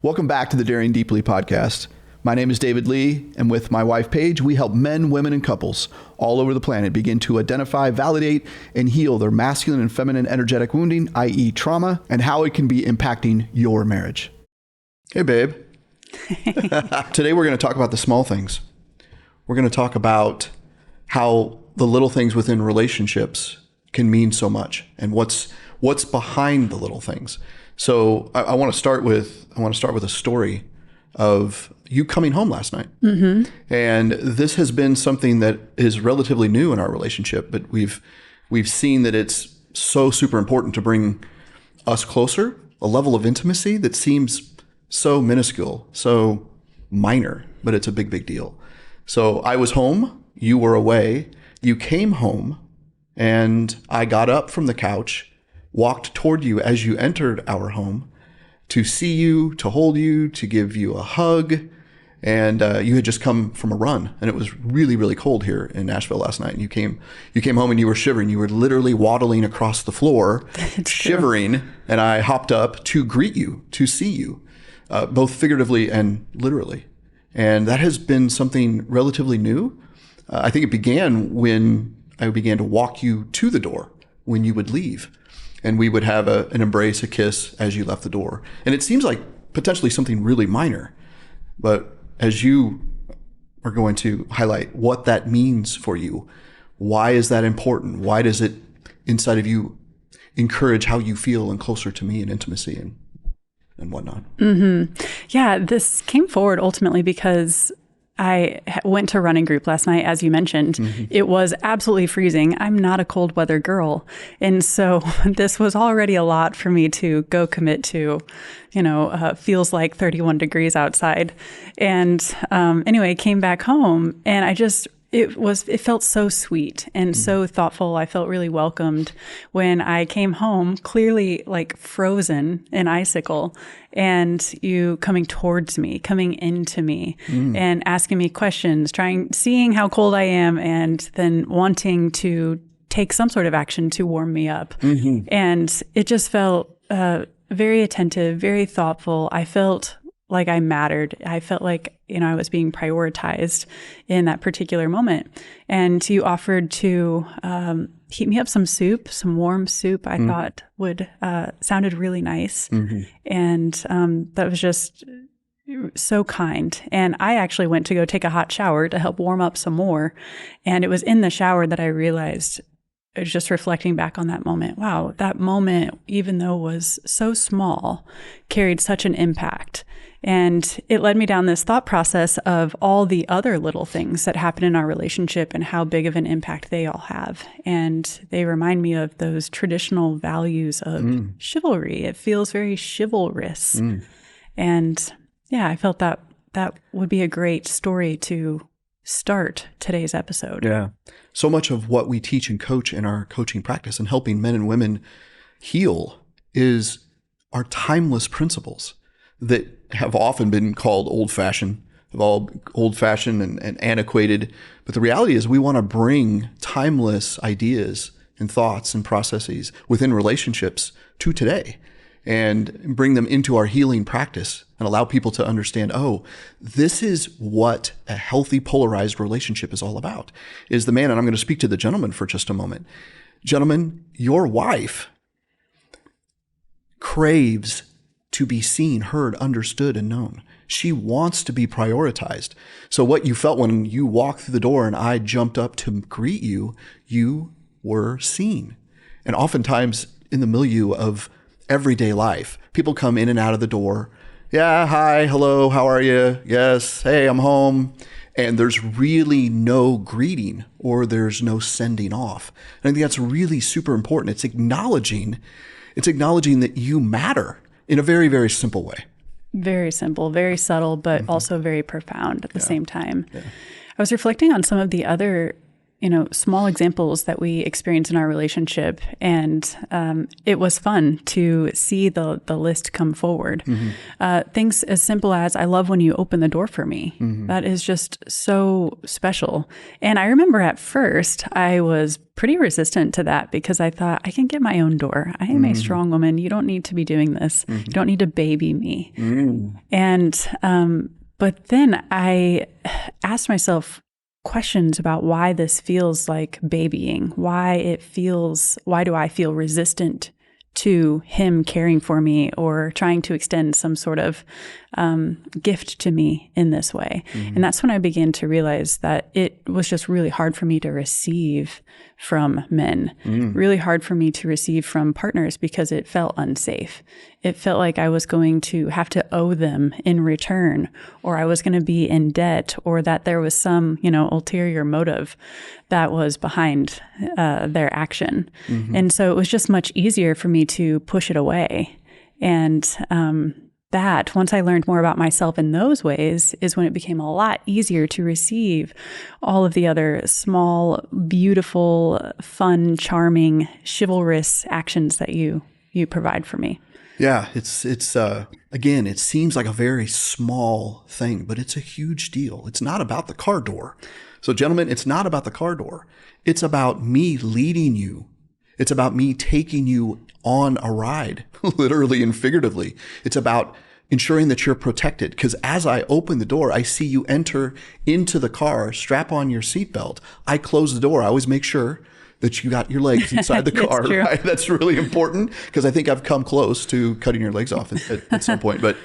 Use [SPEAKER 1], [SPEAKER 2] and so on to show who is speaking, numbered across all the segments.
[SPEAKER 1] Welcome back to the Daring Deeply podcast. My name is David Lea, and with my wife Paige, we help men, women, and couples all over the planet begin to identify, validate, and heal their masculine and feminine energetic wounding, i.e. trauma, and how it can be impacting your marriage. Hey, babe. Today we're going to talk about the small things. We're going to talk about how the little things within relationships can mean so much and what's behind the little things. So I want to start with a story of you coming home last night. Mm-hmm. And this has been something that is relatively new in our relationship, but we've seen that it's so super important to bring us closer, a level of intimacy that seems so minuscule, so minor, but it's a big, big deal. So I was home, you were away, you came home, and I got up from the couch, walked toward you as you entered our home to see you, to hold you, to give you a hug. And you had just come from a run, and it was really, really cold here in Nashville last night. And you came home and you were shivering. You were literally waddling across the floor, shivering. True. And I hopped up to greet you, to see you, both figuratively and literally. And that has been something relatively new. I think it began when I began to walk you to the door when you would leave. And we would have an embrace, a kiss as you left the door. And it seems like potentially something really minor. But as you are going to highlight what that means for you, why is that important? Why does it inside of you encourage how you feel and closer to me and intimacy and whatnot? Mm-hmm.
[SPEAKER 2] Yeah, this came forward ultimately because I went to running group last night, as you mentioned. Mm-hmm. It was absolutely freezing. I'm not a cold weather girl. And so this was already a lot for me to go commit to, feels like 31 degrees outside. And anyway, came back home and it felt so sweet and so thoughtful. I felt really welcomed when I came home, clearly like frozen, an icicle, and you coming towards me, coming into me and asking me questions, seeing how cold I am, and then wanting to take some sort of action to warm me up. Mm-hmm. And it just felt very attentive, very thoughtful. I felt like I mattered. I felt like, I was being prioritized in that particular moment. And you offered to heat me up some soup, some warm soup I thought sounded really nice. Mm-hmm. And that was just so kind. And I actually went to go take a hot shower to help warm up some more. And it was in the shower that I realized, just reflecting back on that moment, wow, that moment, even though it was so small, carried such an impact. And it led me down this thought process of all the other little things that happen in our relationship and how big of an impact they all have. And they remind me of those traditional values of chivalry. It feels very chivalrous. And yeah, I felt that would be a great story to start today's episode.
[SPEAKER 1] Yeah. So much of what we teach and coach in our coaching practice and helping men and women heal is our timeless principles that have often been called old-fashioned, and antiquated. But the reality is we want to bring timeless ideas and thoughts and processes within relationships to today and bring them into our healing practice and allow people to understand, this is what a healthy polarized relationship is all about, is the man. And I'm going to speak to the gentleman for just a moment. Gentlemen, your wife craves to be seen, heard, understood, and known. She wants to be prioritized. So what you felt when you walked through the door and I jumped up to greet you, you were seen. And oftentimes in the milieu of everyday life, people come in and out of the door. Yeah, hi, hello, how are you? Yes, hey, I'm home. And there's really no greeting or there's no sending off. And I think that's really super important. It's acknowledging that you matter in a very, very simple way.
[SPEAKER 2] Very simple, very subtle, but also very profound at the same time. Yeah. I was reflecting on some of the other small examples that we experience in our relationship. And it was fun to see the list come forward. Things as simple as, I love when you open the door for me. That is just so special. And I remember at first I was pretty resistant to that because I thought, I can get my own door. I am a strong woman. You don't need to be doing this. You don't need to baby me. And but then I asked myself questions about why this feels like babying, why do I feel resistant to him caring for me or trying to extend some sort of gift to me in this way. And that's when I began to realize that it was just really hard for me to receive from men, really hard for me to receive from partners because it felt unsafe. It felt like I was going to have to owe them in return, or I was going to be in debt, or that there was some, ulterior motive that was behind their action. And so it was just much easier for me to push it away. And that, once I learned more about myself in those ways, is when it became a lot easier to receive all of the other small, beautiful, fun, charming, chivalrous actions that you provide for me.
[SPEAKER 1] Yeah, it's again, it seems like a very small thing, but it's a huge deal. It's not about the car door. So gentlemen, it's not about the car door. It's about me leading you. It's about me taking you on a ride, literally and figuratively. It's about ensuring that you're protected. Because as I open the door, I see you enter into the car, strap on your seatbelt. I close the door. I always make sure that you got your legs inside the car.
[SPEAKER 2] True.
[SPEAKER 1] Right? That's really important because I think I've come close to cutting your legs off at some point. But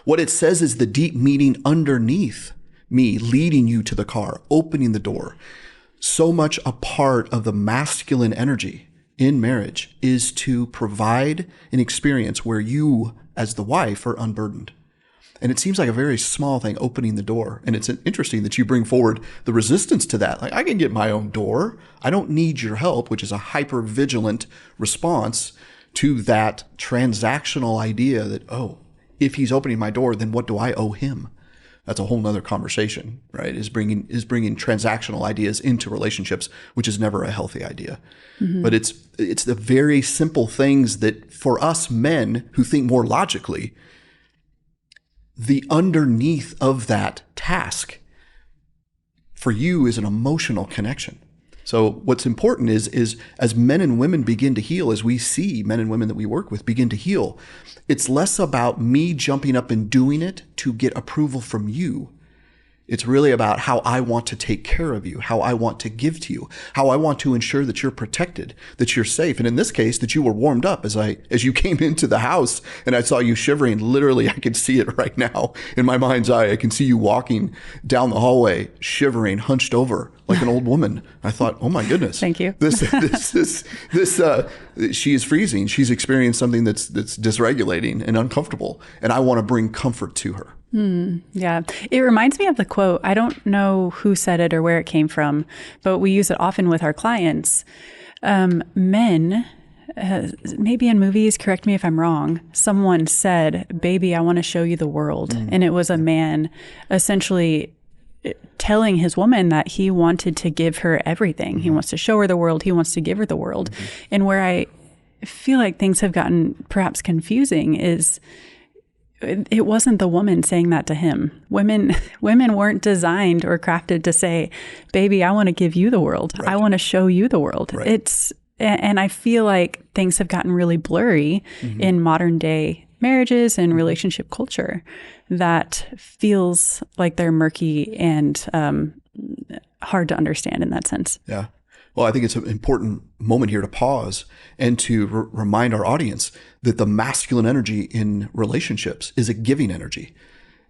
[SPEAKER 1] what it says is the deep meaning underneath me leading you to the car, opening the door. So much a part of the masculine energy in marriage is to provide an experience where you, as the wife, are unburdened. And it seems like a very small thing, opening the door. And it's interesting that you bring forward the resistance to that. Like, I can get my own door. I don't need your help, which is a hyper-vigilant response to that transactional idea that, oh, if he's opening my door, then what do I owe him? That's a whole nother conversation, right? Is bringing transactional ideas into relationships, which is never a healthy idea. But it's the very simple things that for us men who think more logically, the underneath of that task for you is an emotional connection. So what's important is as men and women begin to heal, as we see men and women that we work with begin to heal, it's less about me jumping up and doing it to get approval from you. It's really about how I want to take care of you, how I want to give to you, how I want to ensure that you're protected, that you're safe. And in this case, that you were warmed up as you came into the house and I saw you shivering. Literally, I can see it right now in my mind's eye. I can see you walking down the hallway, shivering, hunched over like an old woman. I thought, oh my goodness.
[SPEAKER 2] Thank you.
[SPEAKER 1] She is freezing. She's experienced something that's dysregulating and uncomfortable. And I want to bring comfort to her.
[SPEAKER 2] Yeah. It reminds me of the quote. I don't know who said it or where it came from, but we use it often with our clients. Men, maybe in movies, correct me if I'm wrong, someone said, baby, I want to show you the world. And it was a man essentially telling his woman that he wanted to give her everything. He wants to show her the world. He wants to give her the world. And where I feel like things have gotten perhaps confusing is it wasn't the woman saying that to him. Women weren't designed or crafted to say, baby, I want to give you the world. Right. I want to show you the world. Right. And I feel like things have gotten really blurry in modern day marriages and relationship culture that feels like they're murky and hard to understand in that sense.
[SPEAKER 1] Yeah. Well, I think it's an important moment here to pause and to remind our audience that the masculine energy in relationships is a giving energy.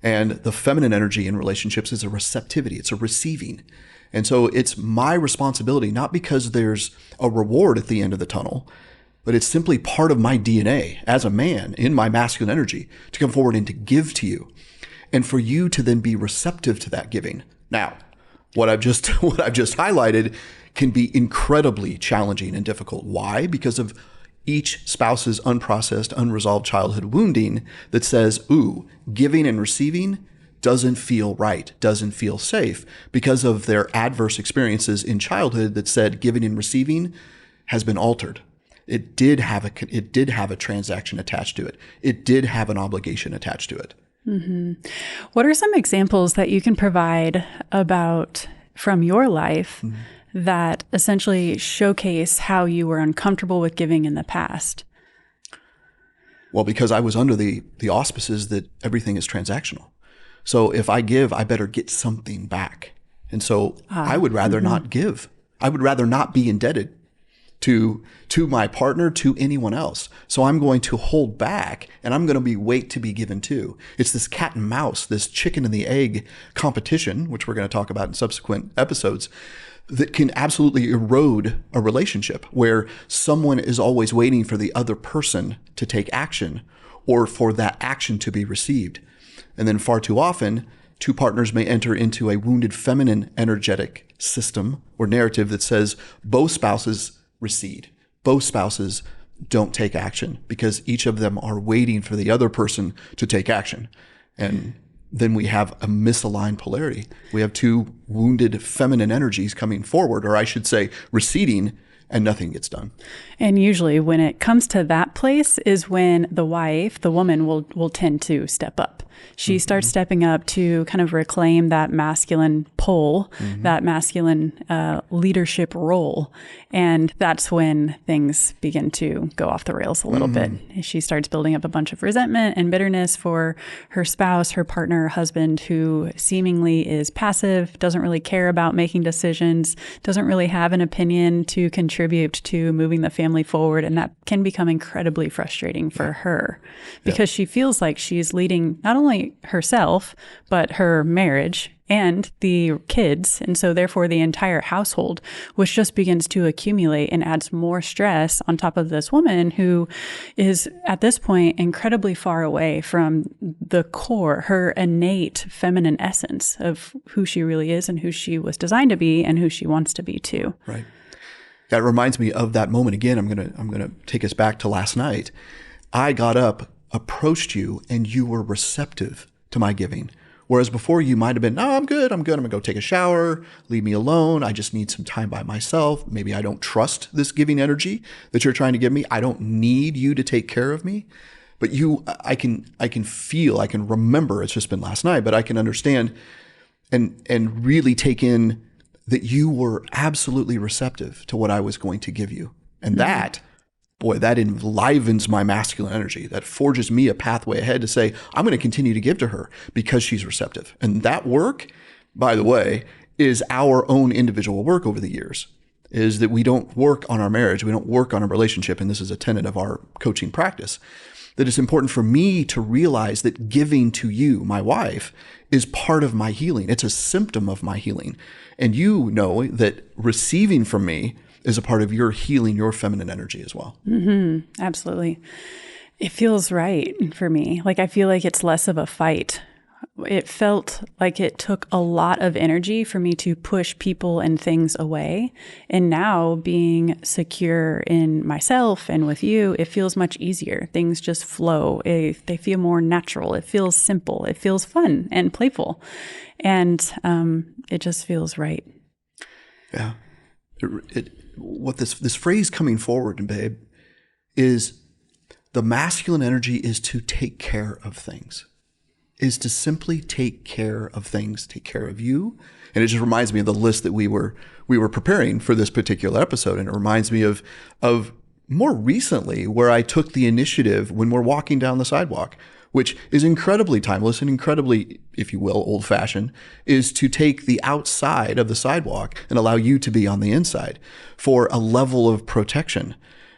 [SPEAKER 1] And the feminine energy in relationships is a receptivity. It's a receiving. And so it's my responsibility, not because there's a reward at the end of the tunnel, but it's simply part of my DNA as a man in my masculine energy to come forward and to give to you and for you to then be receptive to that giving. Now, what I've just highlighted can be incredibly challenging and difficult. Why? Because of each spouse's unprocessed, unresolved childhood wounding that says, ooh, giving and receiving, doesn't feel right, doesn't feel safe because of their adverse experiences in childhood that said giving and receiving has been altered. It did have a transaction attached to it. It did have an obligation attached to it.
[SPEAKER 2] Mm-hmm. What are some examples that you can provide from your life that essentially showcase how you were uncomfortable with giving in the past?
[SPEAKER 1] Well, because I was under the auspices that everything is transactional. So if I give, I better get something back. And so I would rather not give. I would rather not be indebted to my partner, to anyone else. So I'm going to hold back, and I'm going to wait to be given to. It's this cat and mouse, this chicken and the egg competition, which we're going to talk about in subsequent episodes, that can absolutely erode a relationship where someone is always waiting for the other person to take action or for that action to be received. And then far too often, two partners may enter into a wounded feminine energetic system or narrative that says both spouses recede. Both spouses don't take action because each of them are waiting for the other person to take action. And then we have a misaligned polarity. We have two wounded feminine energies coming forward, or I should say receding, and nothing gets done.
[SPEAKER 2] And usually when it comes to that place is when the woman will tend to step up. She starts stepping up to kind of reclaim that masculine pull, that masculine leadership role. And that's when things begin to go off the rails a little bit. She starts building up a bunch of resentment and bitterness for her spouse, her partner, husband, who seemingly is passive, doesn't really care about making decisions, doesn't really have an opinion to contribute to moving the family forward. And that can become incredibly frustrating for her because she feels like she's leading not only herself, but her marriage and the kids. And so therefore the entire household, which just begins to accumulate and adds more stress on top of this woman who is at this point incredibly far away from the core, her innate feminine essence of who she really is and who she was designed to be and who she wants to be too.
[SPEAKER 1] Right. That reminds me of that moment again. I'm gonna take us back to last night. I got up, approached you, and you were receptive to my giving. Whereas before you might have been, no, I'm good. I'm going to go take a shower. Leave me alone. I just need some time by myself. Maybe I don't trust this giving energy that you're trying to give me. I don't need you to take care of me. But I can feel, I can remember, it's just been last night, but I can understand and really take in that you were absolutely receptive to what I was going to give you. And that enlivens my masculine energy. That forges me a pathway ahead to say, I'm going to continue to give to her because she's receptive. And that work, by the way, is our own individual work over the years, is that we don't work on our marriage. We don't work on a relationship. And this is a tenet of our coaching practice, that it's important for me to realize that giving to you, my wife, is part of my healing. It's a symptom of my healing. And you know that receiving from me is a part of your healing, your feminine energy as well.
[SPEAKER 2] Mm-hmm. Absolutely. It feels right for me. Like I feel like it's less of a fight. It felt like it took a lot of energy for me to push people and things away. And now being secure in myself and with you, it feels much easier. Things just flow. They feel more natural. It feels simple. It feels fun and playful. And it just feels right.
[SPEAKER 1] Yeah. What this phrase coming forward, babe, is the masculine energy is to take care of things, is to simply take care of things, take care of you. And it just reminds me of the list that we were preparing for this particular episode. And it reminds me of more recently where I took the initiative when we're walking down the sidewalk, which is incredibly timeless and incredibly, if you will, old-fashioned, is to take the outside of the sidewalk and allow you to be on the inside for a level of protection.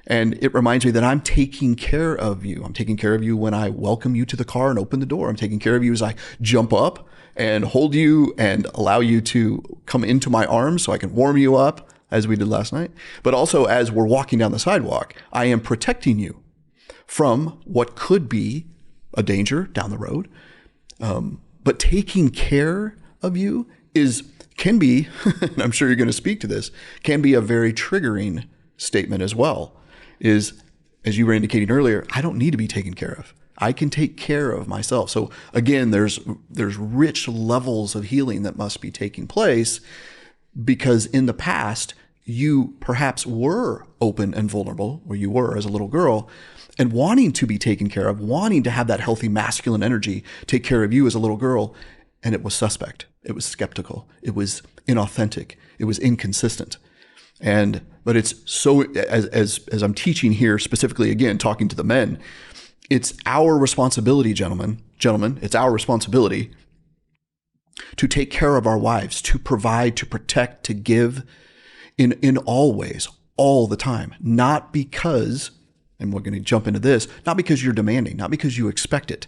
[SPEAKER 1] And it reminds me that I'm taking care of you. I'm taking care of you when I welcome you to the car and open the door. I'm taking care of you as I jump up and hold you and allow you to come into my arms so I can warm you up, as we did last night. But also as we're walking down the sidewalk, I am protecting you from what could be a danger down the road. But taking care of you can be, and I'm sure you're going to speak to this, can be a very triggering statement as well, is, as you were indicating earlier, I don't need to be taken care of. I can take care of myself. So again, there's rich levels of healing that must be taking place, because in the past, you perhaps were open and vulnerable, or you were as a little girl, and wanting to be taken care of, wanting to have that healthy masculine energy take care of you as a little girl. And it was suspect. It was skeptical. It was inauthentic. It was inconsistent. But it's so, as I'm teaching here specifically, again, talking to the men, it's our responsibility, gentlemen, it's our responsibility to take care of our wives, to provide, to protect, to give in all ways, all the time. Not because, and we're going to jump into this, not because you're demanding, not because you expect it,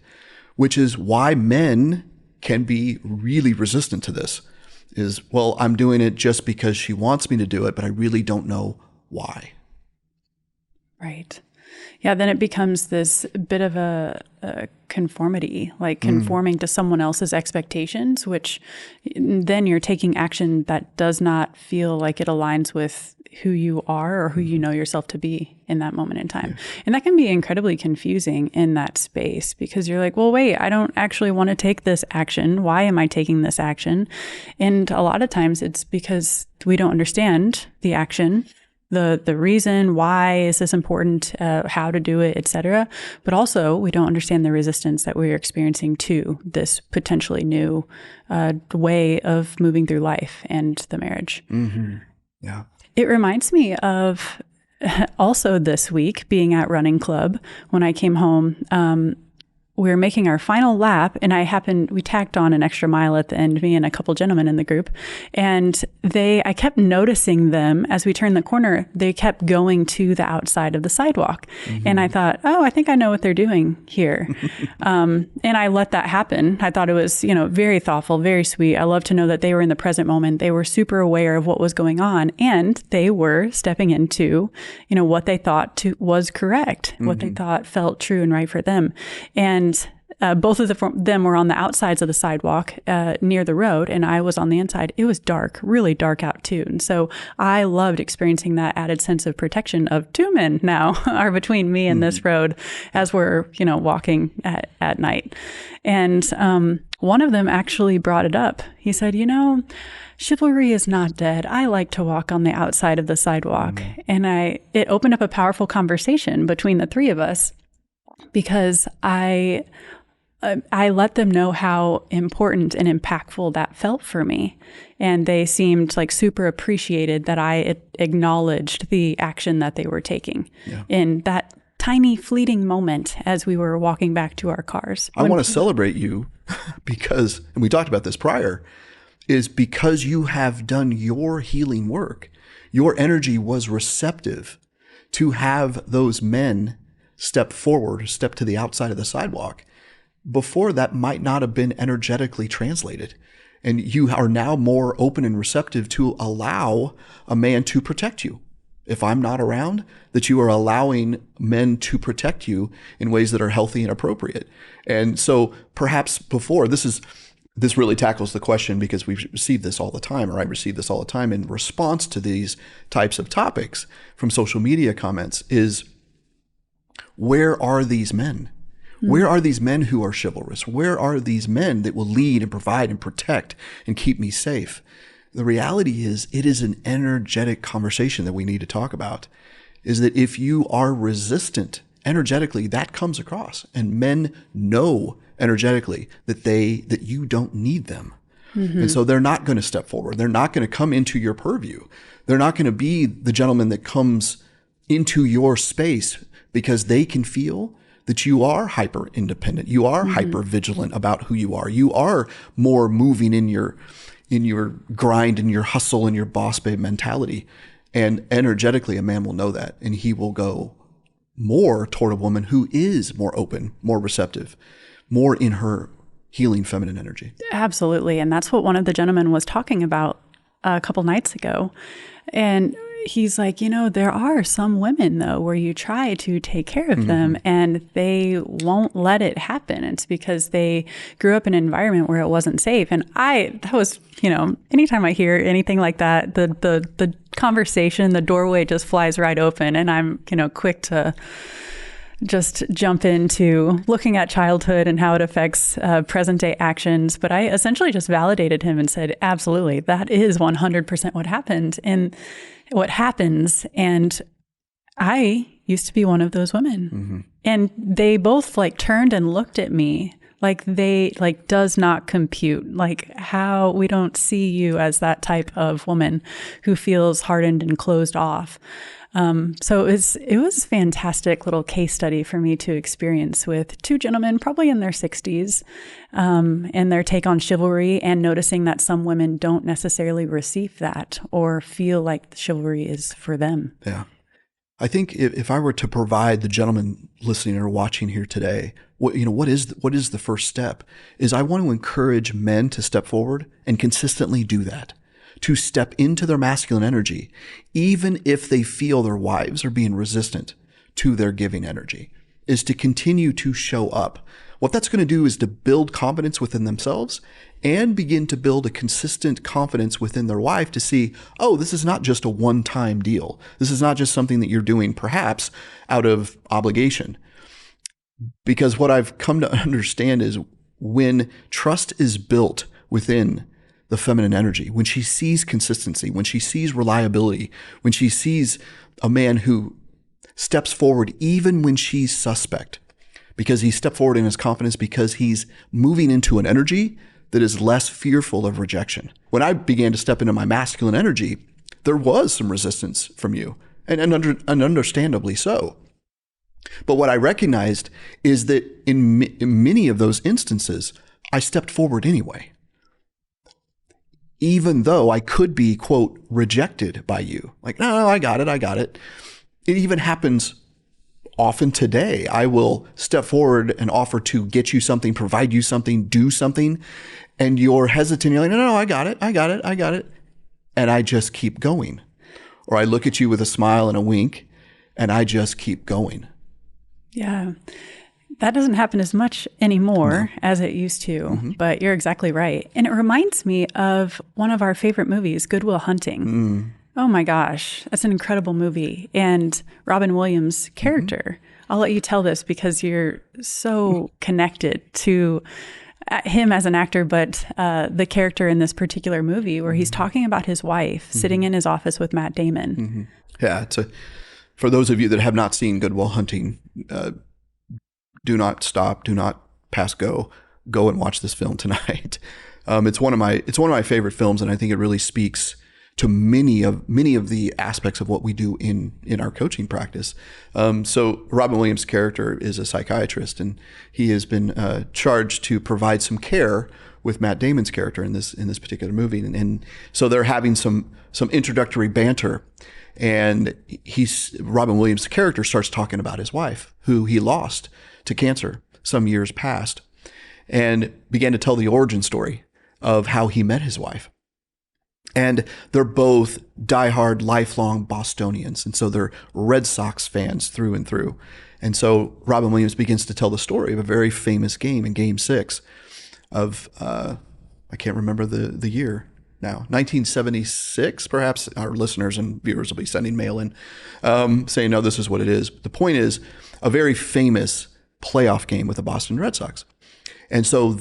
[SPEAKER 1] which is why men can be really resistant to this. Is, well, I'm doing it just because she wants me to do it, but I really don't know why.
[SPEAKER 2] Right. Yeah, then it becomes this bit of a conformity, like conforming to someone else's expectations, which then you're taking action that does not feel like it aligns with who you are or who you know yourself to be in that moment in time. Yeah. And that can be incredibly confusing in that space, because you're like, well, wait, I don't actually want to take this action. Why am I taking this action? And a lot of times it's because we don't understand the action, the reason, why is this important, how to do it, etc. But also we don't understand the resistance that we're experiencing to this potentially new way of moving through life and the marriage.
[SPEAKER 1] Mm-hmm. Yeah.
[SPEAKER 2] It reminds me of also this week being at running club. When I came home, we were making our final lap, and we tacked on an extra mile at the end, me and a couple gentlemen in the group. And I kept noticing them as we turned the corner, they kept going to the outside of the sidewalk. Mm-hmm. And I thought, oh, I think I know what they're doing here. And I let that happen. I thought it was, very thoughtful, very sweet. I love to know that they were in the present moment. They were super aware of what was going on, and they were stepping into, what they thought was correct, what they thought felt true and right for them. And both of them were on the outsides of the sidewalk near the road, and I was on the inside. It was dark, really dark out too. And so I loved experiencing that added sense of protection of two men now are between me and this road as we're, walking at night. And one of them actually brought it up. He said, chivalry is not dead. I like to walk on the outside of the sidewalk. And it opened up a powerful conversation between the three of us, because I let them know how important and impactful that felt for me. And they seemed like super appreciated that I acknowledged the action that they were taking in that tiny fleeting moment as we were walking back to our cars.
[SPEAKER 1] I want to celebrate you because, and we talked about this prior, is because you have done your healing work. Your energy was receptive to have those men step forward, step to the outside of the sidewalk. Before that might not have been energetically translated. And you are now more open and receptive to allow a man to protect you. If I'm not around, that you are allowing men to protect you in ways that are healthy and appropriate. And so perhaps before, this really tackles the question, because we receive this all the time, or I receive this all the time in response to these types of topics from social media comments, is, where are these men? Where are these men who are chivalrous? Where are these men that will lead and provide and protect and keep me safe? The reality is, it is an energetic conversation that we need to talk about, is that if you are resistant energetically, that comes across, and men know energetically that you don't need them. Mm-hmm. And so they're not going to step forward. They're not going to come into your purview. They're not going to be the gentleman that comes into your space, because they can feel that you are hyper independent. You are hyper vigilant about who you are. You are more moving in your grind and your hustle and your boss babe mentality. And energetically, a man will know that, and he will go more toward a woman who is more open, more receptive, more in her healing feminine energy.
[SPEAKER 2] Absolutely. And that's what one of the gentlemen was talking about a couple nights ago. And he's like, there are some women, though, where you try to take care of them and they won't let it happen. It's because they grew up in an environment where it wasn't safe. And that was, anytime I hear anything like that, the conversation, the doorway just flies right open, and I'm, quick to just jump into looking at childhood and how it affects present day actions. But I essentially just validated him and said, absolutely, that is 100% what happened and what happens. And I used to be one of those women. Mm-hmm. And they both like turned and looked at me like they like does not compute, like how we don't see you as that type of woman who feels hardened and closed off. So it was a fantastic little case study for me to experience with two gentlemen, probably in their 60s, and their take on chivalry, and noticing that some women don't necessarily receive that or feel like chivalry is for them.
[SPEAKER 1] Yeah. I think if I were to provide the gentleman listening or watching here today, what is the first step is I want to encourage men to step forward and consistently do that, to step into their masculine energy, even if they feel their wives are being resistant to their giving energy, is to continue to show up. What that's going to do is to build confidence within themselves and begin to build a consistent confidence within their wife to see, oh, this is not just a one-time deal. This is not just something that you're doing perhaps out of obligation. Because what I've come to understand is when trust is built within the feminine energy, when she sees consistency, when she sees reliability, when she sees a man who steps forward even when she's suspect, because he stepped forward in his confidence, because he's moving into an energy that is less fearful of rejection. When I began to step into my masculine energy, there was some resistance from you, and understandably so. But what I recognized is that in many of those instances, I stepped forward anyway, even though I could be, quote, rejected by you. Like, no, I got it. It even happens often today. I will step forward and offer to get you something, provide you something, do something, and you're hesitant. You're like, no, I got it. And I just keep going. Or I look at you with a smile and a wink, and I just keep going.
[SPEAKER 2] Yeah. That doesn't happen as much anymore as it used to, mm-hmm. but you're exactly right. And it reminds me of one of our favorite movies, Good Will Hunting. Mm. Oh my gosh, that's an incredible movie. And Robin Williams' character, mm-hmm. I'll let you tell this because you're so connected to him as an actor, but the character in this particular movie where he's talking about his wife mm-hmm. sitting in his office with Matt Damon.
[SPEAKER 1] Mm-hmm. Yeah, for those of you that have not seen Good Will Hunting, do not stop, do not pass go and watch this film tonight. It's one of my favorite films, and I think it really speaks to many of the aspects of what we do in our coaching practice. So Robin Williams' character is a psychiatrist, and he has been charged to provide some care with Matt Damon's character in this particular movie, and so they're having some introductory banter. And Robin Williams' character starts talking about his wife, who he lost to cancer some years past, and began to tell the origin story of how he met his wife. And they're both diehard, lifelong Bostonians. And so they're Red Sox fans through and through. And so Robin Williams begins to tell the story of a very famous game in Game 6 of, I can't remember the year now, 1976, perhaps. Our listeners and viewers will be sending mail in saying, no, this is what it is. But the point is a very famous playoff game with the Boston Red Sox. And so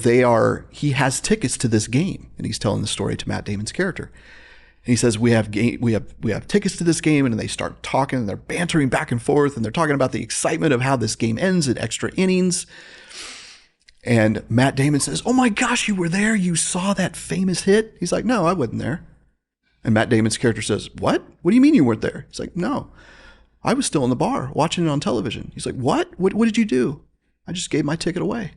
[SPEAKER 1] he has tickets to this game, and he's telling the story to Matt Damon's character. And he says, we have tickets to this game, and they start talking, and they're bantering back and forth, and they're talking about the excitement of how this game ends in extra innings. And Matt Damon says, oh my gosh, you were there? You saw that famous hit? He's like, no, I wasn't there. And Matt Damon's character says, what? What do you mean you weren't there? He's like, no, I was still in the bar watching it on television. He's like, what? What did you do? I just gave my ticket away.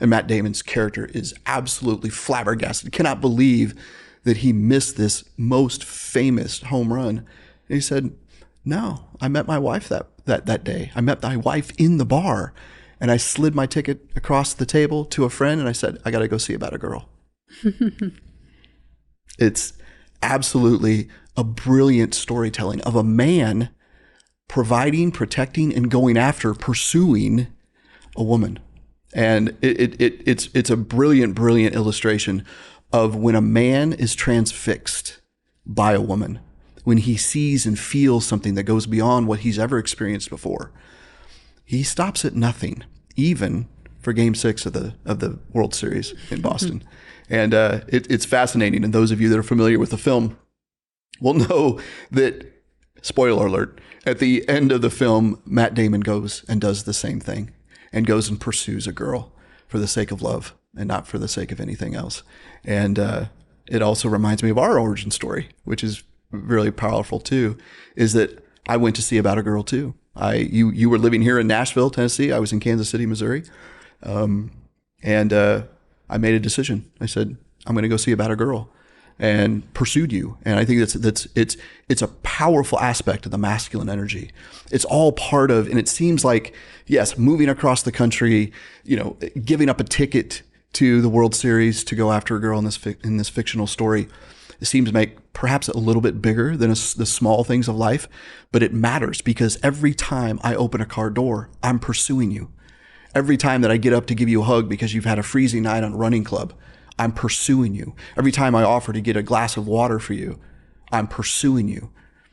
[SPEAKER 1] And Matt Damon's character is absolutely flabbergasted, cannot believe that he missed this most famous home run. And he said, no, I met my wife that day. I met my wife in the bar, and I slid my ticket across the table to a friend, and I said, I got to go see about a girl. It's absolutely a brilliant storytelling of a man providing, protecting, and going after, pursuing a woman. And it's a brilliant illustration of when a man is transfixed by a woman, when he sees and feels something that goes beyond what he's ever experienced before. he stops at nothing, even for Game 6 of the World Series in Boston. And it's fascinating. And those of you that are familiar with the film will know that, spoiler alert, at the end of the film, Matt Damon goes and does the same thing and goes and pursues a girl for the sake of love and not for the sake of anything else. And it also reminds me of our origin story, which is really powerful too, is that I went to see About a Girl too. You were living here in Nashville, Tennessee. I was in Kansas City, Missouri. And I made a decision. I said, I'm going to go see About a Girl, and pursued you. And I think it's a powerful aspect of the masculine energy. It's all part of, and it seems like, yes, moving across the country, giving up a ticket to the World Series to go after a girl in this fictional story, it seems to make perhaps a little bit bigger than the small things of life, but it matters because every time I open a car door, I'm pursuing you. Every time that I get up to give you a hug because you've had a freezing night on a running club, I'm pursuing you. Every time I offer to get a glass of water for you, I'm pursuing you.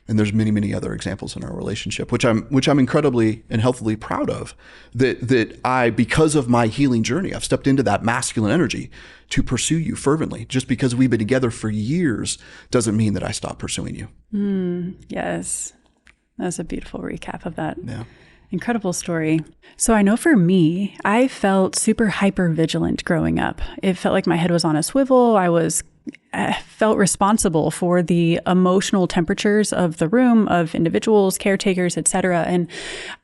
[SPEAKER 1] And there's many, many other examples in our relationship, which I'm incredibly and healthily proud of, that I, because of my healing journey, I've stepped into that masculine energy to pursue you fervently. Just because we've been together for years doesn't mean that I stop pursuing you.
[SPEAKER 2] Yes. That's a beautiful recap of that.
[SPEAKER 1] Yeah.
[SPEAKER 2] Incredible story. So I know for me, I felt super hyper vigilant growing up. It felt like my head was on a swivel. I felt responsible for the emotional temperatures of the room, of individuals, caretakers, etc. And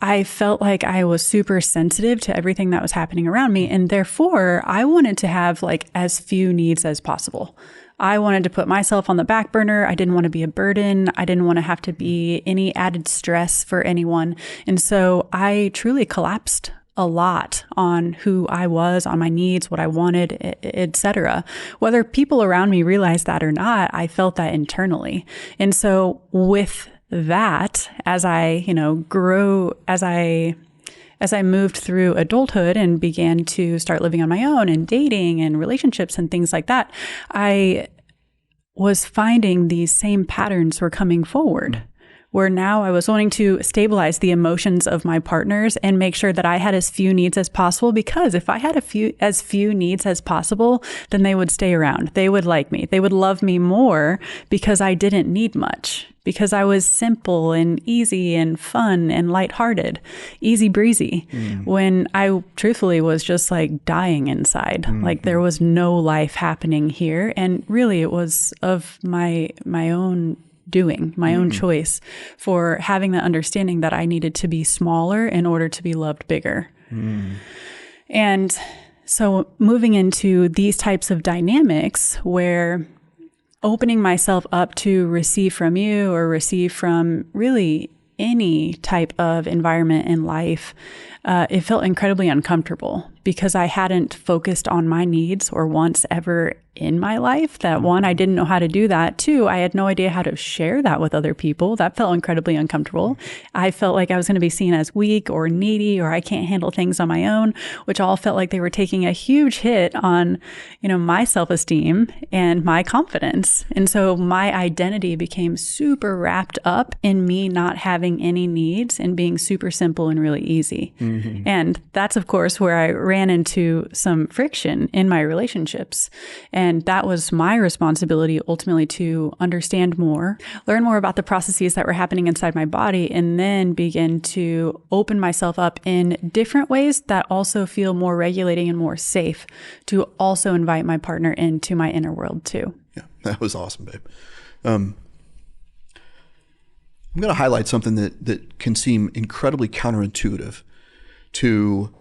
[SPEAKER 2] I felt like I was super sensitive to everything that was happening around me. And therefore, I wanted to have as few needs as possible. I wanted to put myself on the back burner. I didn't want to be a burden. I didn't want to have to be any added stress for anyone. And so I truly collapsed a lot on who I was, on my needs, what I wanted, etc. Whether people around me realized that or not, I felt that internally. And so with that, as I, grew, as I moved through adulthood and began to start living on my own and dating and relationships and things like that, I was finding these same patterns were coming forward, where now I was wanting to stabilize the emotions of my partners and make sure that I had as few needs as possible, because if I had as few needs as possible, then they would stay around. They would like me. They would love me more because I didn't need much, because I was simple and easy and fun and lighthearted, easy breezy, when I truthfully was just dying inside. There was no life happening here. And really it was of my own doing, my own choice for having the understanding that I needed to be smaller in order to be loved bigger. And so moving into these types of dynamics where opening myself up to receive from you or receive from really any type of environment in life, it felt incredibly uncomfortable because I hadn't focused on my needs or wants ever in my life. That one, I didn't know how to do that. Two, I had no idea how to share that with other people. That felt incredibly uncomfortable. I felt like I was going to be seen as weak or needy, or I can't handle things on my own, which all felt like they were taking a huge hit on, my self-esteem and my confidence. And so my identity became super wrapped up in me not having any needs and being super simple and really easy. And that's, of course, where I ran into some friction in my relationships. And that was my responsibility ultimately to understand more, learn more about the processes that were happening inside my body, and then begin to open myself up in different ways that also feel more regulating and more safe to also invite my partner into my inner world too.
[SPEAKER 1] Yeah, that was awesome, babe. I'm going to highlight something that can seem incredibly counterintuitive to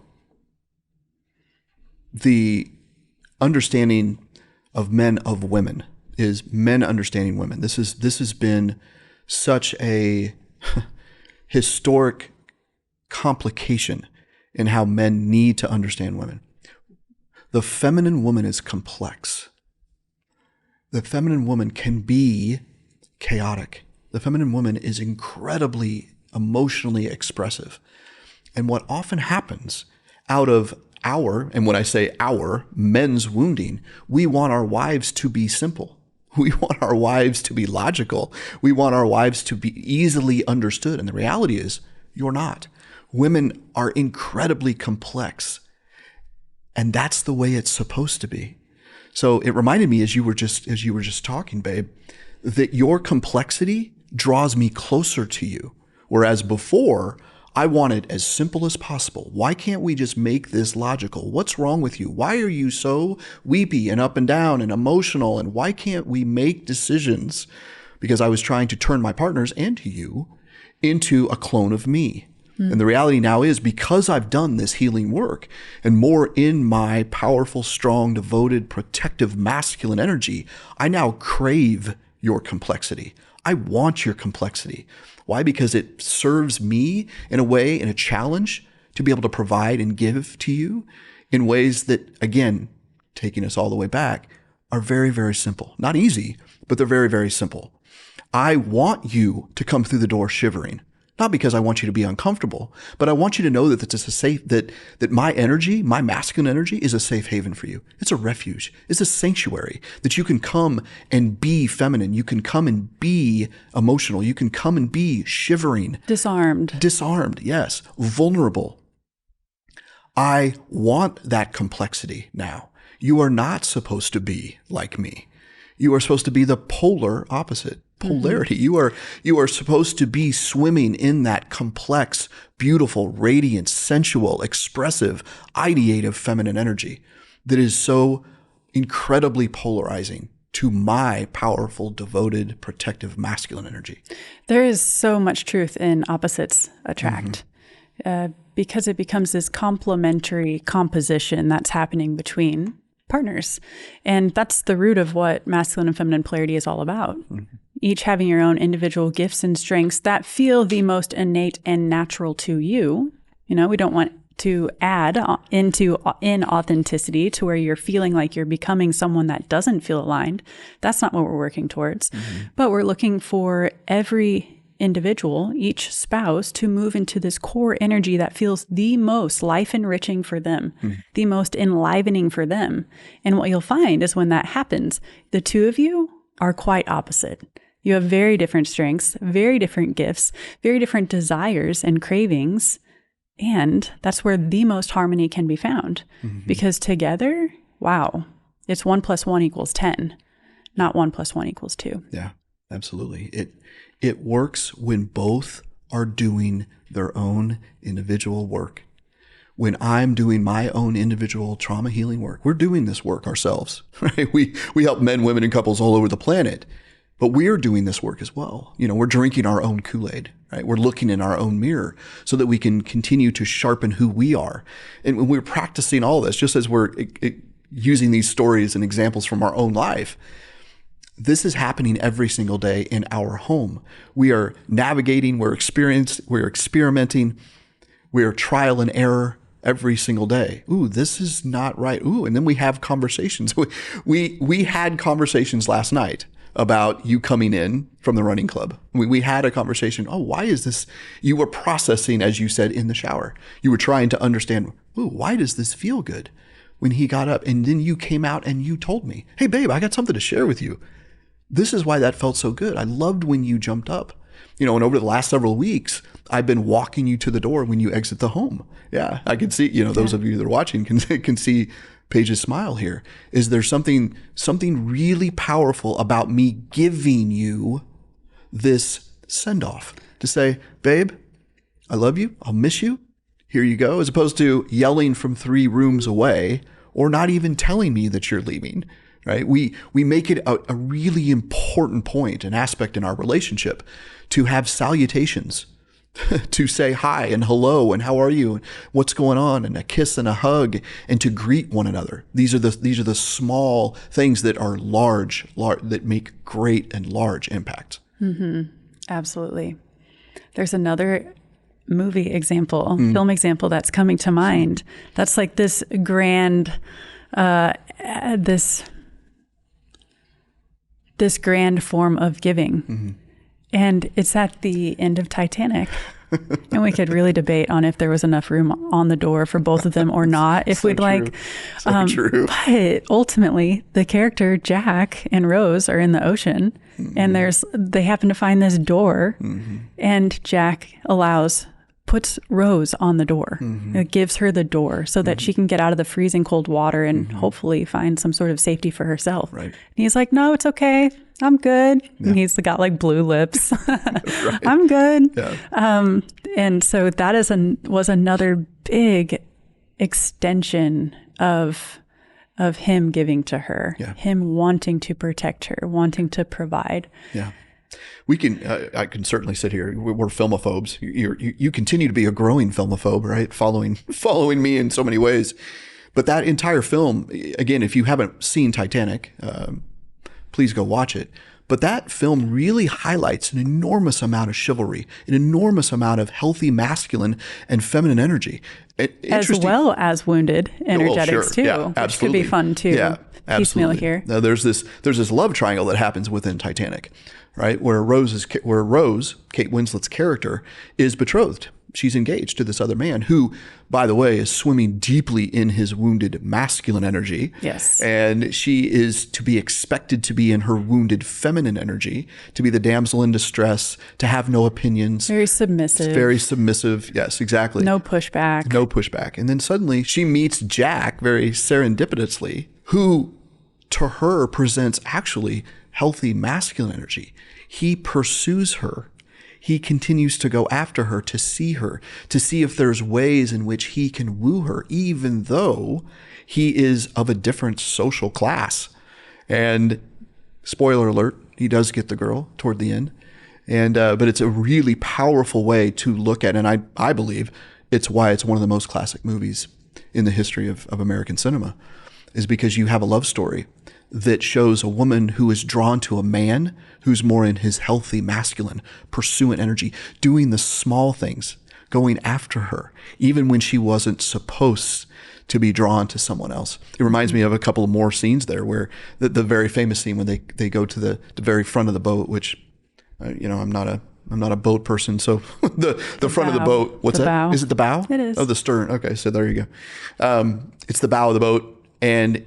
[SPEAKER 1] the understanding of men of women, is men understanding women. This has been such a historic complication in how men need to understand women. The feminine woman is complex. The feminine woman can be chaotic. The feminine woman is incredibly emotionally expressive. And what often happens out of and when I say our, men's wounding, we want our wives to be simple. We want our wives to be logical. We want our wives to be easily understood. And the reality is, you're not. Women are incredibly complex, and that's the way it's supposed to be. So it reminded me as you were just talking, babe, that your complexity draws me closer to you. Whereas before, I want it as simple as possible. Why can't we just make this logical? What's wrong with you? Why are you so weepy and up and down and emotional? And why can't we make decisions? Because I was trying to turn my partners and to you into a clone of me. And the reality now is, because I've done this healing work and more in my powerful, strong, devoted, protective, masculine energy, I now crave your complexity. I want your complexity. Why? Because it serves me in a way, in a challenge, to be able to provide and give to you in ways that, again, taking us all the way back, are very, very simple. Not easy, but they're very, very simple. I want you to come through the door shivering. Not because I want you to be uncomfortable, but I want you to know that it's a safe, that my energy, my masculine energy, is a safe haven for you. It's a refuge. It's a sanctuary that you can come and be feminine. You can come and be emotional. You can come and be shivering. Disarmed, yes. Vulnerable. I want that complexity now. You are not supposed to be like me. You are supposed to be the polar opposite. Polarity. You are supposed to be swimming in that complex, beautiful, radiant, sensual, expressive, ideative feminine energy that is so incredibly polarizing to my powerful, devoted, protective masculine energy.
[SPEAKER 2] There is so much truth in opposites attract, because it becomes this complementary composition that's happening between partners. And that's the root of what masculine and feminine polarity is all about. Each having your own individual gifts and strengths that feel the most innate and natural to you. You know, we don't want to add into inauthenticity to where you're feeling like you're becoming someone that doesn't feel aligned. That's not what we're working towards. But we're looking for every individual, each spouse, to move into this core energy that feels the most life enriching for them, the most enlivening for them. And what you'll find is when that happens, the two of you are quite opposite. You have very different strengths, very different gifts, very different desires and cravings. And that's where the most harmony can be found. Because together, wow, it's 1 + 1 = 10, not 1 + 1 = 2.
[SPEAKER 1] Yeah, absolutely. It works when both are doing their own individual work. When I'm doing my own individual trauma healing work, we're doing this work ourselves, right? We help men, women, and couples all over the planet. But we're doing this work as well. You know, we're drinking our own Kool-Aid, right? We're looking in our own mirror so that we can continue to sharpen who we are. And when we're practicing all this, just as we're using these stories and examples from our own life, this is happening every single day in our home. We are navigating, we're experimenting, we're trial and error every single day. Ooh, this is not right. Ooh, and then we have conversations. We had conversations last night about you coming in from the running club. We had a conversation. Oh, why is this? You were processing, as you said, in the shower. You were trying to understand, ooh, why does this feel good when he got up? And then you came out and you told me, hey, babe, I got something to share with you. This is why that felt so good. I loved when you jumped up. You know, and over the last several weeks, I've been walking you to the door when you exit the home. Yeah, I can see, you know, those of you that are watching can see Paige's smile here. Is there something really powerful about me giving you this send-off to say, babe, I love you, I'll miss you, here you go, as opposed to yelling from 3 rooms away or not even telling me that you're leaving, right? We make it a really important point, an aspect in our relationship to have salutations, to say hi and hello and how are you and what's going on and a kiss and a hug and to greet one another. These are the small things that are large that make great and large impacts.
[SPEAKER 2] Absolutely. There's another movie example, film example that's coming to mind. That's like this grand, this grand form of giving. And it's at the end of Titanic. And we could really debate on if there was enough room on the door for both of them or not, if we'd like.
[SPEAKER 1] So true.
[SPEAKER 2] But ultimately, the character Jack and Rose are in the ocean, and they happen to find this door, and Jack allows puts Rose on the door. It gives her the door so that she can get out of the freezing cold water and hopefully find some sort of safety for herself.
[SPEAKER 1] Right.
[SPEAKER 2] And he's like, no, it's okay. I'm good. Yeah. And he's got like blue lips. I'm good. Yeah. And so that was another big extension of him giving to her, him wanting to protect her, wanting to provide.
[SPEAKER 1] Yeah. We can, I can certainly sit here. We're filmophobes. You continue to be a growing filmophobe, right? Following me in so many ways. But that entire film, again, if you haven't seen Titanic, please go watch it. But that film really highlights an enormous amount of chivalry, an enormous amount of healthy masculine and feminine energy.
[SPEAKER 2] As well as wounded energetics too,
[SPEAKER 1] yeah,
[SPEAKER 2] which could be fun too. Piecemeal here.
[SPEAKER 1] Now, there's this love triangle that happens within Titanic, right? Where Rose, Kate Winslet's character, is betrothed. She's engaged to this other man who, by the way, is swimming deeply in his wounded masculine energy.
[SPEAKER 2] Yes.
[SPEAKER 1] And she is to be expected to be in her wounded feminine energy, to be the damsel in distress, to have no opinions.
[SPEAKER 2] Very submissive.
[SPEAKER 1] Very submissive. Yes, exactly.
[SPEAKER 2] No pushback.
[SPEAKER 1] No pushback. And then suddenly she meets Jack very serendipitously, who to her presents actually healthy masculine energy. He pursues her. He continues to go after her, to see if there's ways in which he can woo her, even though he is of a different social class. And spoiler alert, he does get the girl toward the end. And but it's a really powerful way to look at, and I believe it's why it's one of the most classic movies in the history of American cinema, is because you have a love story that shows a woman who is drawn to a man who's more in his healthy, masculine, pursuant energy, doing the small things, going after her, even when she wasn't supposed to be drawn to someone else. It reminds me of a couple of more scenes there where the very famous scene when they go to the very front of the boat, which, I'm not a boat person, so the front of the boat, what's that?
[SPEAKER 2] Bow.
[SPEAKER 1] Is it the bow?
[SPEAKER 2] It is.
[SPEAKER 1] Oh, the stern. Okay, so there you go. It's the bow of the boat, and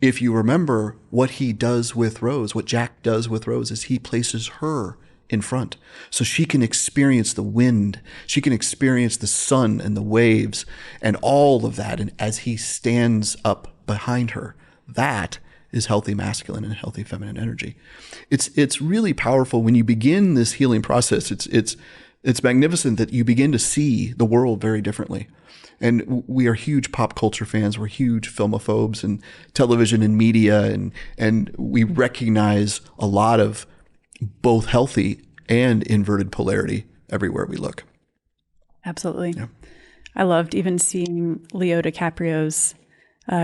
[SPEAKER 1] if you remember what he does with Rose, what Jack does with Rose is he places her in front so she can experience the wind. She can experience the sun and the waves and all of that. And as he stands up behind her, that is healthy masculine and healthy feminine energy. It's really powerful when you begin this healing process. It's magnificent that you begin to see the world very differently. And we are huge pop culture fans. We're huge filmophobes and television and media. And we recognize a lot of both healthy and inverted polarity everywhere we look.
[SPEAKER 2] Absolutely.
[SPEAKER 1] Yeah.
[SPEAKER 2] I loved even seeing Leo DiCaprio's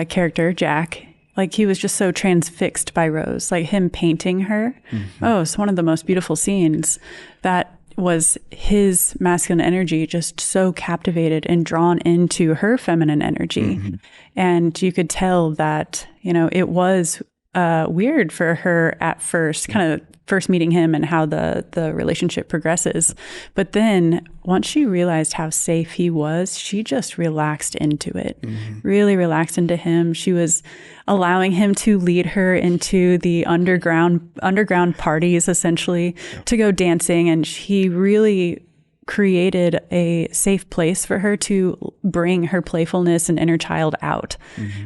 [SPEAKER 2] character, Jack. Like he was just so transfixed by Rose, like him painting her. Mm-hmm. Oh, it's one of the most beautiful scenes. That was his masculine energy just so captivated and drawn into her feminine energy. Mm-hmm. And you could tell that, it was weird for her at first, kind of first meeting him and how the relationship progresses. But then once she realized how safe he was, she just relaxed into it, really relaxed into him. She was allowing him to lead her into the underground parties, essentially, to go dancing. And he really created a safe place for her to bring her playfulness and inner child out,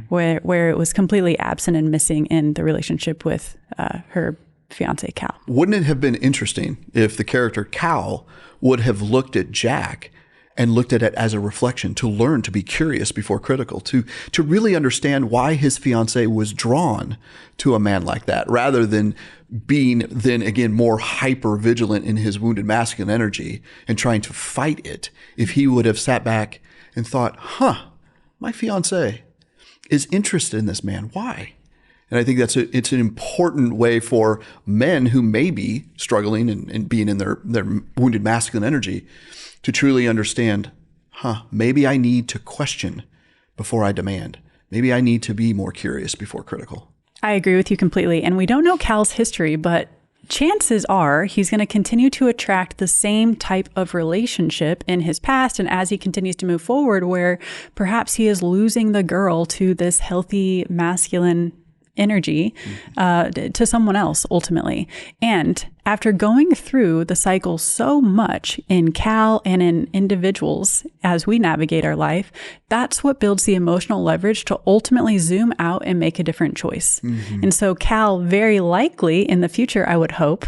[SPEAKER 2] where it was completely absent and missing in the relationship with her fiance, Cal.
[SPEAKER 1] Wouldn't it have been interesting if the character Cal would have looked at Jack and looked at it as a reflection, to learn to be curious before critical, to really understand why his fiance was drawn to a man like that, rather than being then again more hyper vigilant in his wounded masculine energy and trying to fight it. If he would have sat back and thought, my fiance is interested in this man. Why? And I think it's an important way for men who may be struggling and being in their wounded masculine energy to truly understand, maybe I need to question before I demand. Maybe I need to be more curious before critical.
[SPEAKER 2] I agree with you completely. And we don't know Cal's history, but chances are he's going to continue to attract the same type of relationship in his past. And as he continues to move forward, where perhaps he is losing the girl to this healthy masculine energy to someone else ultimately. And after going through the cycle so much in Cal and in individuals as we navigate our life, that's what builds the emotional leverage to ultimately zoom out and make a different choice. And so Cal very likely in the future, I would hope,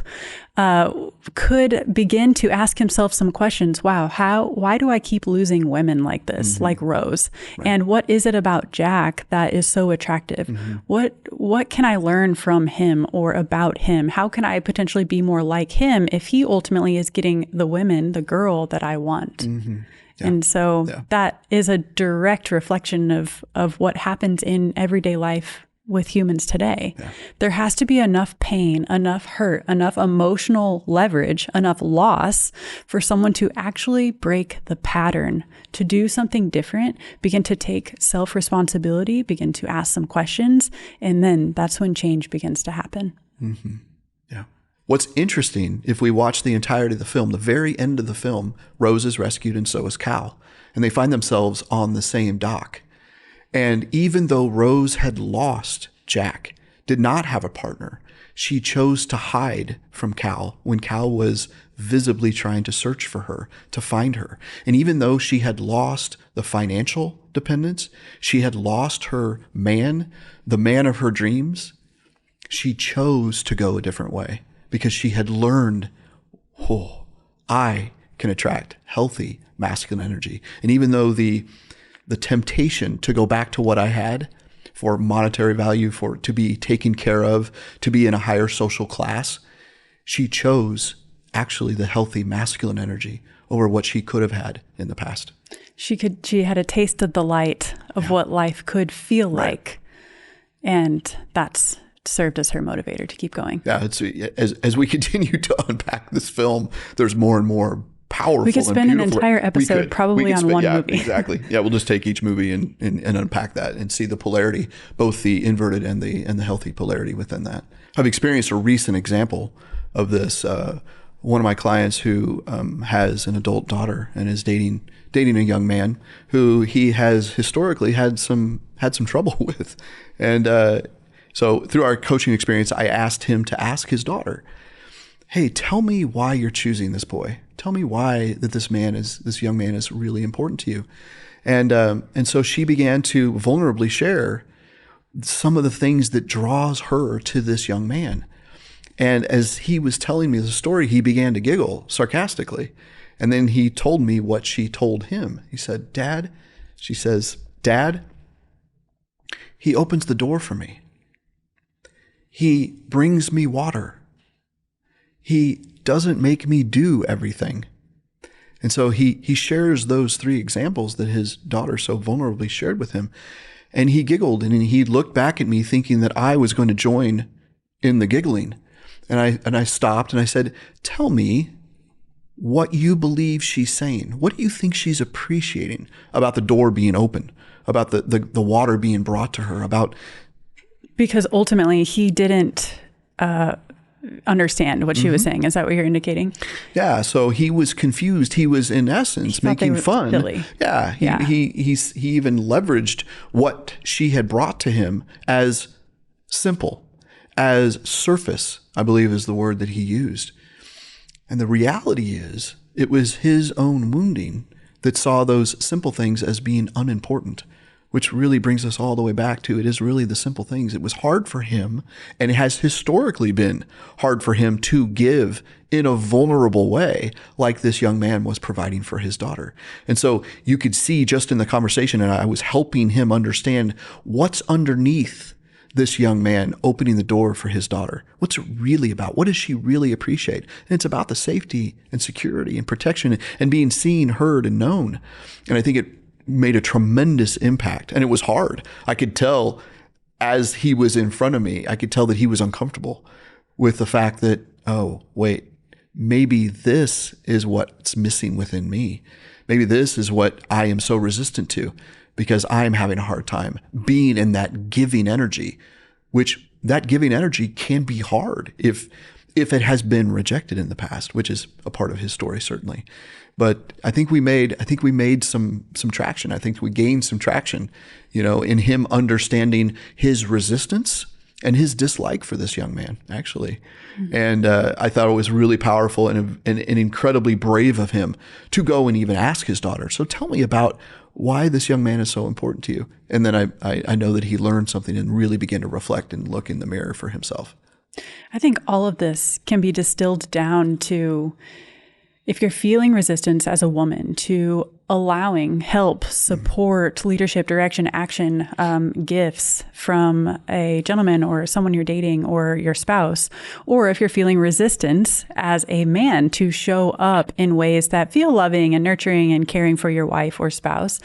[SPEAKER 2] could begin to ask himself some questions. Wow, why do I keep losing women like this, like Rose? Right. And what is it about Jack that is so attractive? What can I learn from him or about him? How can I potentially be more like him if he ultimately is getting the women, the girl that I want? Yeah. And so that is a direct reflection of what happens in everyday life with humans today. There has to be enough pain, enough hurt, enough emotional leverage, enough loss for someone to actually break the pattern, to do something different, begin to take self-responsibility, begin to ask some questions, and then that's when change begins to happen.
[SPEAKER 1] Yeah. What's interesting, if we watch the entirety of the film, the very end of the film, Rose is rescued and so is Cal, and they find themselves on the same dock. And even though Rose had lost Jack, did not have a partner, she chose to hide from Cal when Cal was visibly trying to search for her, to find her. And even though she had lost the financial dependence, she had lost her man, the man of her dreams, she chose to go a different way because she had learned, I can attract healthy masculine energy. And even though the temptation to go back to what I had for monetary value, to be taken care of, to be in a higher social class, she chose actually the healthy masculine energy over what she could have had in the past.
[SPEAKER 2] She had a taste of the light of what life could feel like. And that's served as her motivator to keep going.
[SPEAKER 1] Yeah, it's as we continue to unpack this film, there's more and more powerful.
[SPEAKER 2] We could spend an entire episode probably on one movie.
[SPEAKER 1] Exactly. Yeah, we'll just take each movie and unpack that and see the polarity, both the inverted and the healthy polarity within that. I've experienced a recent example of this. One of my clients who has an adult daughter and is dating a young man who he has historically had some trouble with, and so through our coaching experience, I asked him to ask his daughter, "Hey, tell me why you're choosing this boy. Tell me why that this young man is really important to you." And so she began to vulnerably share some of the things that draws her to this young man. And as he was telling me the story, he began to giggle sarcastically. And then he told me what she told him. He said, she says, "Dad, he opens the door for me. He brings me water. He doesn't make me do everything." And so he shares those three examples that his daughter so vulnerably shared with him. And he giggled and he looked back at me thinking that I was going to join in the giggling. And I stopped and I said, "Tell me what you believe she's saying. What do you think she's appreciating about the door being open, about the water being brought to her, about..."
[SPEAKER 2] Because ultimately he didn't understand what she was saying. Is that what you're indicating?
[SPEAKER 1] Yeah. So he was confused. He was in essence making fun.
[SPEAKER 2] Silly.
[SPEAKER 1] Yeah. He even leveraged what she had brought to him as simple, as surface, I believe is the word that he used. And the reality is it was his own wounding that saw those simple things as being unimportant, which really brings us all the way back to it is really the simple things. It was hard for him, and it has historically been hard for him to give in a vulnerable way like this young man was providing for his daughter. And so you could see just in the conversation, and I was helping him understand what's underneath this young man opening the door for his daughter. What's it really about? What does she really appreciate? And it's about the safety and security and protection and being seen, heard, and known. And I think it made a tremendous impact. And it was hard. I could tell as he was in front of me, I could tell that he was uncomfortable with the fact that, oh, wait, maybe this is what's missing within me. Maybe this is what I am so resistant to, because I'm having a hard time being in that giving energy, which that giving energy can be hard if it has been rejected in the past, which is a part of his story, certainly. But I think we made some traction. I think we gained some traction, in him understanding his resistance and his dislike for this young man, actually. And I thought it was really powerful and incredibly brave of him to go and even ask his daughter. So tell me about why this young man is so important to you. And then I know that he learned something and really began to reflect and look in the mirror for himself.
[SPEAKER 2] I think all of this can be distilled down to, if you're feeling resistance as a woman, to allowing help, support, leadership, direction, action, gifts from a gentleman or someone you're dating or your spouse, or if you're feeling resistance as a man, to show up in ways that feel loving and nurturing and caring for your wife or spouse.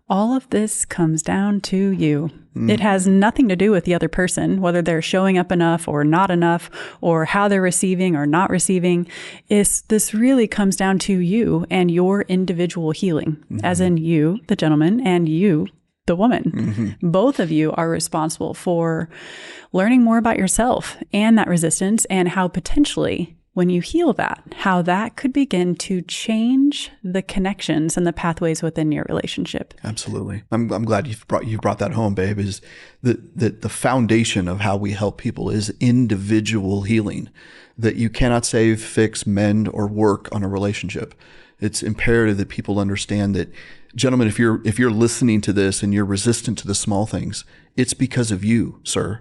[SPEAKER 2] All of this comes down to you. It has nothing to do with the other person, whether they're showing up enough or not enough, or how they're receiving or not receiving. This really comes down to you and your individual healing, as in you, the gentleman, and you, the woman. Both of you are responsible for learning more about yourself and that resistance, and how potentially, when you heal that, how that could begin to change the connections and the pathways within your relationship.
[SPEAKER 1] Absolutely. I'm glad you brought that home, babe, is that the foundation of how we help people is individual healing, that you cannot save, fix, mend, or work on a relationship. It's imperative that people understand that, gentlemen, if you're listening to this and you're resistant to the small things, it's because of you, sir,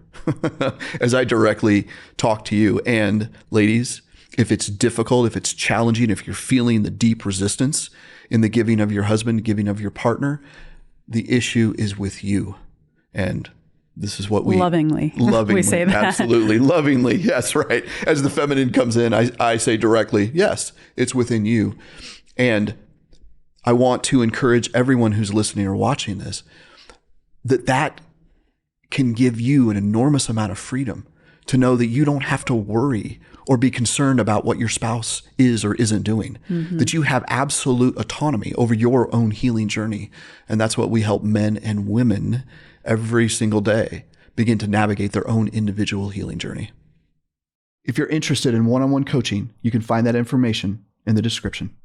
[SPEAKER 1] as I directly talk to you. And ladies, if it's difficult, if it's challenging, if you're feeling the deep resistance in the giving of your husband, giving of your partner, the issue is with you. And this is what we lovingly
[SPEAKER 2] we say that.
[SPEAKER 1] Absolutely. Lovingly. Yes, right. As the feminine comes in, I say directly, yes, it's within you. And I want to encourage everyone who's listening or watching this, that can give you an enormous amount of freedom to know that you don't have to worry or be concerned about what your spouse is or isn't doing, that you have absolute autonomy over your own healing journey. And that's what we help men and women every single day begin to navigate their own individual healing journey. If you're interested in one-on-one coaching, you can find that information in the description.